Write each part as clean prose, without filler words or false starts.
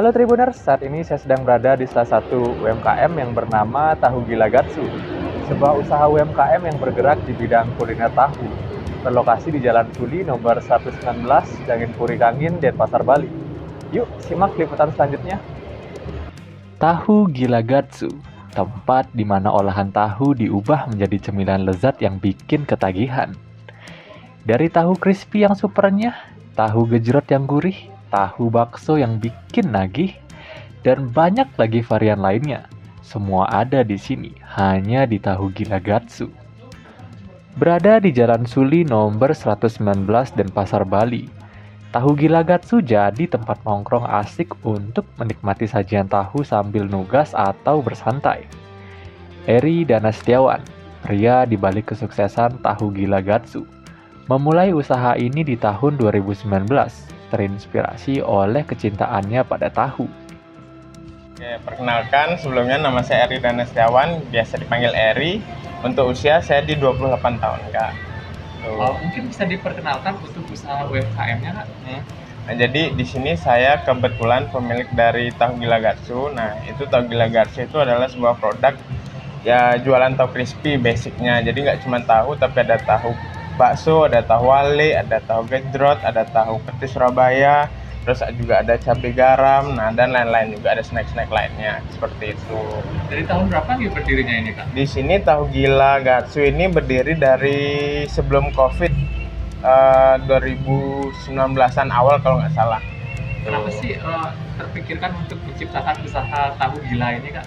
Halo Tribuners, saat ini saya sedang berada di salah satu UMKM yang bernama Tahu Gila Gatsu, sebuah usaha UMKM yang bergerak di bidang kuliner tahu, berlokasi di Jalan Suli nomor 119, Jangin Puri Kangin, Denpasar, Bali. Yuk, simak liputan selanjutnya. Tahu Gila Gatsu, tempat di mana olahan tahu diubah menjadi cemilan lezat yang bikin ketagihan. Dari tahu crispy yang supernya, tahu gejrot yang gurih, tahu bakso yang bikin nagih, dan banyak lagi varian lainnya. Semua ada di sini, hanya di Tahu Gila Gatsu. Berada di Jalan Suli nomor 119 Denpasar, Bali. Tahu Gila Gatsu jadi tempat nongkrong asik untuk menikmati sajian tahu sambil nugas atau bersantai. Eri Danastiawan, pria di balik kesuksesan Tahu Gila Gatsu, memulai usaha ini di tahun 2019, terinspirasi oleh kecintaannya pada tahu. Oke, perkenalkan, sebelumnya nama saya Eri Danastiawan, biasa dipanggil Eri. Untuk usia saya di 28 tahun, Kak. Mungkin bisa diperkenalkan untuk usaha UMKM-nya, Kak? Nah, jadi di sini saya kebetulan pemilik dari Tahu Gila Gatsu. Nah, itu Tahu Gila Gatsu itu adalah sebuah produk ya jualan tahu crispy basicnya. Jadi nggak cuma tahu, tapi ada tahu bakso, ada tahu wale, ada tahu gejrot, ada tahu petis Surabaya, terus juga ada cabai garam, nah dan lain-lain, juga ada snack-snack lainnya seperti itu. Dari tahun berapa nih berdirinya ini, Kak? Di sini Tahu Gila Gatsu ini berdiri dari sebelum COVID, 2019-an awal kalau nggak salah. Kenapa sih terpikirkan untuk menciptakan usaha tahu gila ini, Kak?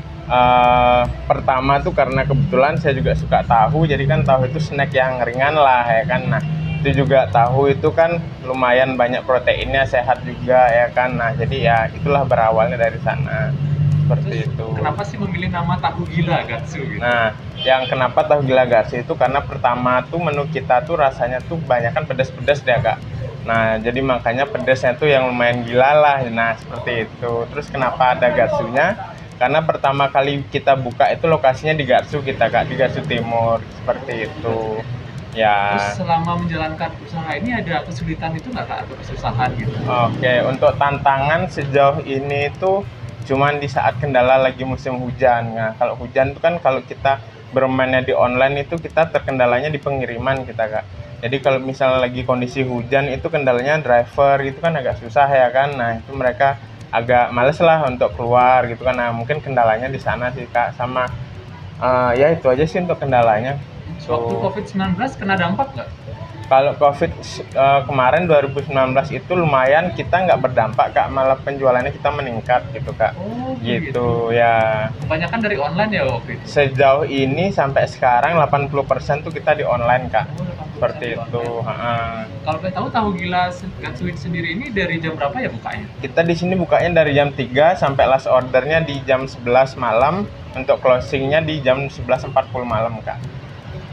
Pertama tuh karena kebetulan saya juga suka tahu, jadi kan tahu itu snack yang ringan lah ya kan. Nah itu juga tahu itu kan lumayan banyak proteinnya, sehat juga ya kan. Nah jadi ya itulah berawalnya dari sana seperti itu. Kenapa sih memilih nama Tahu Gila Gatsu gitu? Nah yang kenapa Tahu Gila Gatsu itu karena pertama tuh menu kita tuh rasanya tuh banyak kan pedas-pedas deh, Kak. Nah jadi makanya pedasnya tuh yang lumayan gila lah. Nah seperti itu. Terus kenapa ada Gatsunya? Karena pertama kali kita buka itu lokasinya di Gatsu kita, Kak, di Gatsu Timur seperti itu ya. Terus selama menjalankan usaha ini ada kesulitan itu nggak, Kak, atau kesusahan gitu? Oke, untuk tantangan sejauh ini itu cuman di saat kendala lagi musim hujan. Nah kalau hujan itu kan kalau kita bermainnya di online itu kita terkendalanya di pengiriman kita, Kak. Jadi kalau misalnya lagi kondisi hujan itu kendalanya driver itu kan agak susah ya kan. Nah itu mereka agak males lah untuk keluar gitu kan. Nah mungkin kendalanya di sana sih, Kak, sama ya itu aja sih untuk kendalanya. Waktu COVID-19 kena dampak nggak? Kalau COVID kemarin 2019 itu lumayan kita nggak berdampak, Kak, malah penjualannya kita meningkat gitu, Kak. Oh Gitu ya. Kebanyakan dari online ya waktu itu? Sejauh ini sampai sekarang 80% tuh kita di online, Kak. Oh, 80% Seperti di itu. online. Kalau boleh tahu Tahu Gila Gatsu sendiri ini dari jam berapa ya bukanya? Kita di sini bukanya dari jam 3 sampai last ordernya di jam 11 malam, untuk closingnya di jam 11.40 malam, Kak.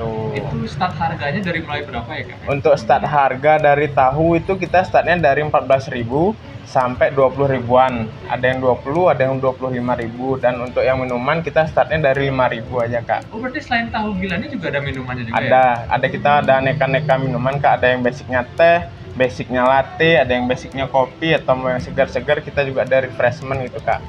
Tuh. Itu start harganya dari mulai berapa ya, Kak? Untuk start harga dari tahu itu kita startnya dari 14.000 sampai 20 ribuan. Ada yang 20, ada yang 25 ribu. Dan untuk yang minuman kita startnya dari 5.000 aja, Kak. Oh, berarti selain tahu gila ini juga ada minumannya juga Ada, ya? kita ada aneka-aneka minuman, Kak. Ada yang basicnya teh, basicnya latte, ada yang basicnya kopi, atau mau yang segar-segar kita juga ada refreshment gitu, Kak.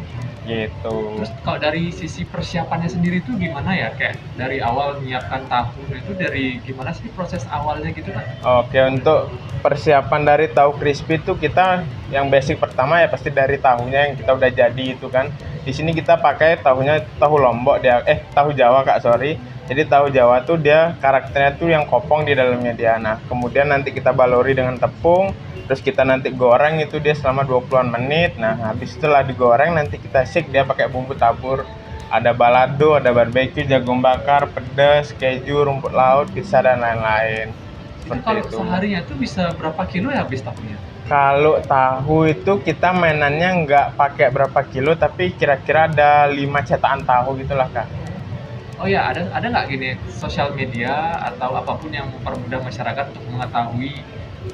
Gitu. Terus kalau dari sisi persiapannya sendiri tuh gimana ya? Kayak dari awal menyiapkan tahu itu dari gimana sih proses awalnya gitu, Kak? Oke, untuk persiapan dari tahu crispy itu kita yang basic pertama ya pasti dari tahunya yang kita udah jadi itu kan. Di sini kita pakai tahunya tahu Lombok dia, tahu Jawa, Kak, sorry. Jadi tahu Jawa tuh dia karakternya tuh yang kopong di dalamnya dia. Nah, kemudian nanti kita baluri dengan tepung, terus kita nanti goreng itu dia selama 20-an menit. Nah, habis itulah digoreng nanti kita shake dia pakai bumbu tabur. Ada balado, ada barbeque, jagung bakar, pedas, keju, rumput laut, pisah dan lain-lain. Seperti Kalau itu. seharinya tuh bisa berapa kilo ya habis tahunya? Kalau tahu itu kita mainannya nggak pakai berapa kilo, tapi kira-kira ada 5 cetakan tahu gitulah, Kak. Oh ya, ada nggak gini sosial media atau apapun yang mempermudah masyarakat untuk mengetahui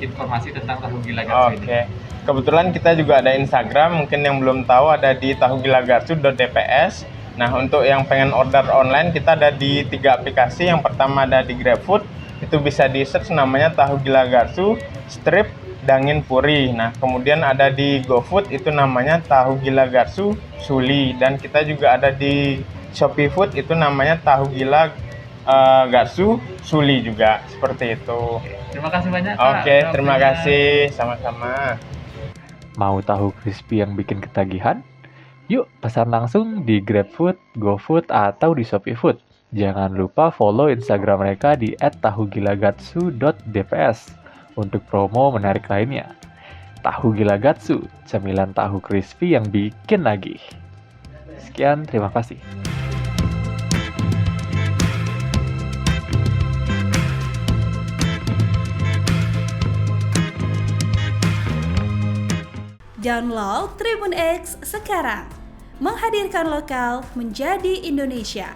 informasi tentang Tahu Gila Gatsu ini? Oke. Kebetulan kita juga ada Instagram, mungkin yang belum tahu ada di tahugilagatsu.dps. Nah, untuk yang pengen order online kita ada di 3 aplikasi. Yang pertama ada di GrabFood, itu bisa di search namanya Tahu Gila Gatsu strip Dangin Puri. Nah, kemudian ada di GoFood itu namanya tahu gila gatsu Suli, dan kita juga ada di Shopee Food itu namanya tahu gila gatsu Suli juga, seperti itu. Terima kasih banyak Kak. Oke, terima waktunya. kasih, sama-sama. Mau tahu crispy yang bikin ketagihan? Yuk pesan langsung di GrabFood, GoFood, atau di Shopee Food. Jangan lupa follow Instagram mereka di @tahugilagatsu.dps untuk promo menarik lainnya. Tahu Gila Gatsu, cemilan tahu crispy yang bikin nagih. Sekian, terima kasih. Download Tribun X sekarang. Menghadirkan lokal menjadi Indonesia.